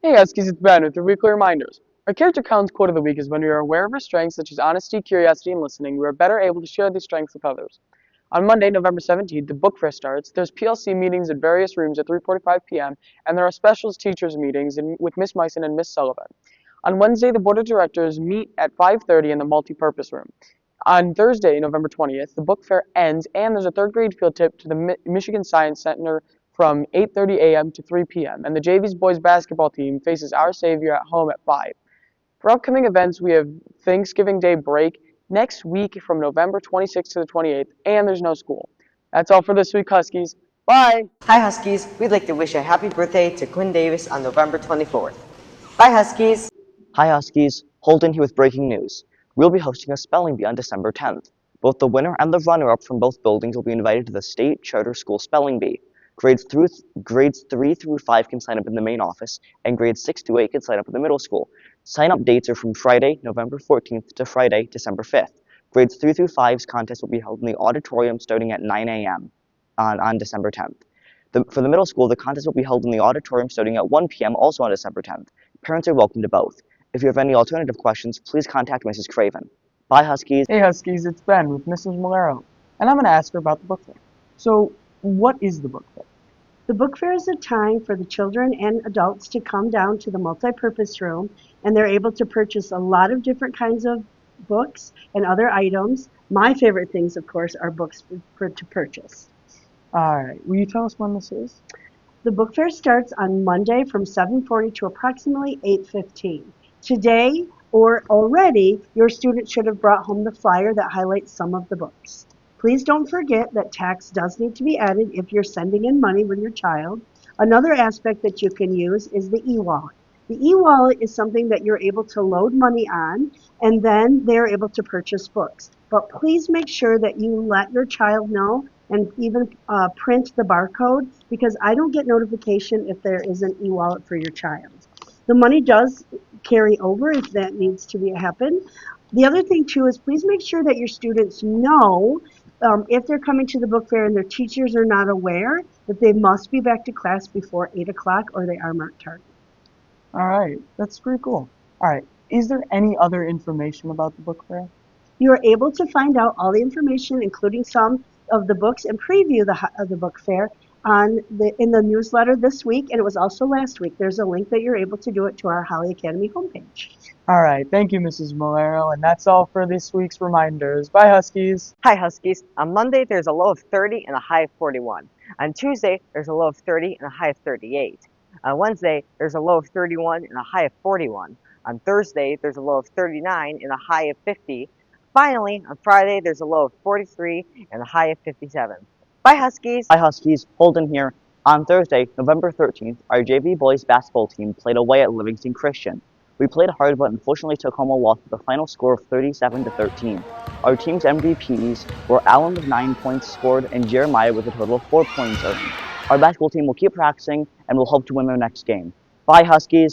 Hey Huskies, it's Ben with your weekly reminders. Our character counts quote of the week is when we are aware of our strengths such as honesty, curiosity, and listening, we are better able to share these strengths with others. On Monday, November 17th, the book fair starts. There's PLC meetings in various rooms at 3:45 p.m., and there are specials teachers meetings with Miss Myson and Miss Sullivan. On Wednesday, the board of directors meet at 5:30 in the multipurpose room. On Thursday, November 20th, the book fair ends, and there's a third grade field trip to the Michigan Science Center from 8:30 a.m. to 3 p.m., and the JV's boys basketball team faces our Savior at home at 5. For upcoming events, we have Thanksgiving Day break next week from November 26th to the 28th, and there's no school. That's all for this week, Huskies. Bye! Hi Huskies, we'd like to wish a happy birthday to Quinn Davis on November 24th. Bye Huskies! Hi Huskies, Holden here with breaking news. We'll be hosting a spelling bee on December 10th. Both the winner and the runner-up from both buildings will be invited to the State Charter School Spelling Bee. Grades 3 through 5 can sign up in the main office, and grades 6 to 8 can sign up in the middle school. Sign-up dates are from Friday, November 14th to Friday, December 5th. Grades 3 through 5's contest will be held in the auditorium starting at 9 a.m. on December 10th. For the middle school, the contest will be held in the auditorium starting at 1 p.m. also on December 10th. Parents are welcome to both. If you have any alternative questions, please contact Mrs. Craven. Bye, Huskies. Hey Huskies, it's Ben with Mrs. Malero, and I'm going to ask her about the book fair. So, what is the book fair? The book fair is a time for the children and adults to come down to the multi-purpose room, and they're able to purchase a lot of different kinds of books and other items. My favorite things, of course, are books to purchase. Alright, will you tell us when this is? The book fair starts on Monday from 7:40 to approximately 8:15. Today, or already, your student should have brought home the flyer that highlights some of the books. Please don't forget that tax does need to be added if you're sending in money with your child. Another aspect that you can use is the e-wallet. The e-wallet is something that you're able to load money on, and then they're able to purchase books. But please make sure that you let your child know and even print the barcode, because I don't get notification if there is an e-wallet for your child. The money does carry over if that needs to happen. The other thing too is please make sure that your students know if they're coming to the book fair and their teachers are not aware that they must be back to class before 8 o'clock or they are marked tardy. Alright, that's pretty cool. Alright, is there any other information about the book fair? You are able to find out all the information, including some of the books, and preview the book fair in the newsletter this week, and it was also last week. There's a link that you're able to do it to our Holly Academy homepage. Alright, thank you, Mrs. Malero, and that's all for this week's reminders. Bye, Huskies! Hi Huskies, on Monday there's a low of 30 and a high of 41. On Tuesday there's a low of 30 and a high of 38. On Wednesday there's a low of 31 and a high of 41. On Thursday there's a low of 39 and a high of 50. Finally, on Friday there's a low of 43 and a high of 57. Bye Huskies! Hi, Huskies, Holden here. On Thursday, November 13th, our JV boys basketball team played away at Livingston Christian. We played hard, but unfortunately took home a loss with a final score of 37-13. Our team's MVPs were Allen with 9 points scored and Jeremiah with a total of 4 points earned. Our basketball team will keep practicing and will hope to win their next game. Bye, Huskies!